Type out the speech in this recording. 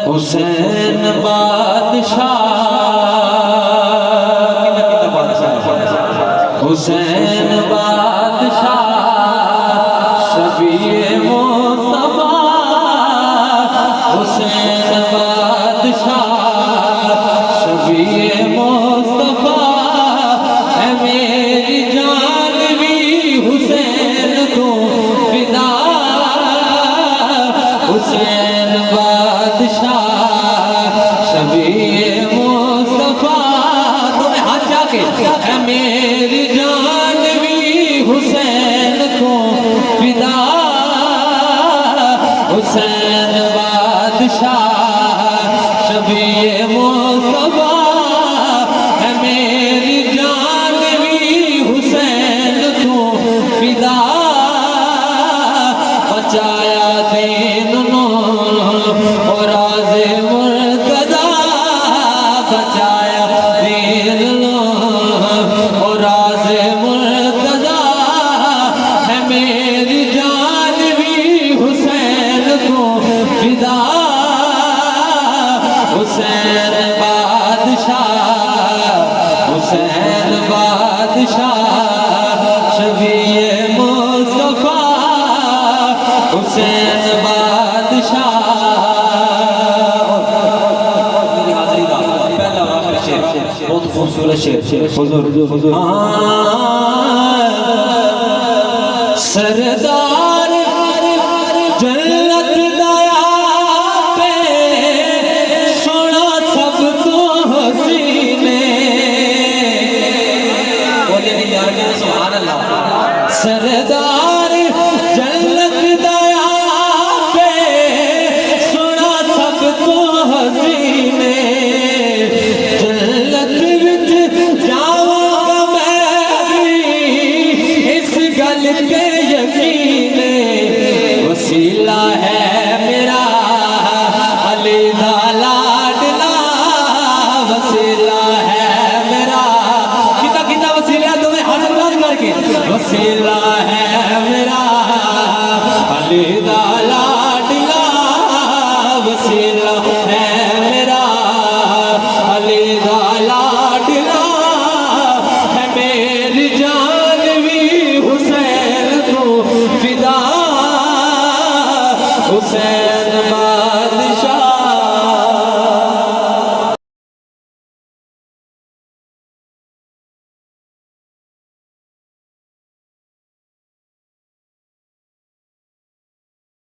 हुसैन बादशाह हुसैन बादशाह शबीए मुस्तफा हुसैन बादशाह शबीए मुस्तफा है मेरी जान भी हुसैन को फिदा हुसैन बादशाह शबीए मुस्तफा तुम्हें हाथ जाके है मेरी जान भी हुसैन को फिदा हुसैन बादशाह शबीए मुस्तफा है मेरी जान भी हुसैन को फिदा बचाया दीन और राज़े मुर्तज़ा बचाया दीन और राज़े मुर्तज़ा है मेरी जान भी हुसैन को फिदा हुसैन बादशाह शबीए मुस्तफा हुसैन बादशाह बहुत खूबसूरत शेर हुजूर सरदार जन्नत दया पे सोना सब तो हसीने बोले नहीं यार सुभान अल्लाह सरदार जन्नत दया पे सोना सब तो हसीने जन्नत विच जावांगा मैं भी इस गल पे यकीन वसीला है मेरा अली दा लाडला वसीला है मेरा कितना कितना वसीला तुम्हें हर अंदाज करके वसीला है मेरा अली दा लाडला वसीला है मेरा अली दा लाडला है मेरी जान भी हुसैन को फिदा हुसैन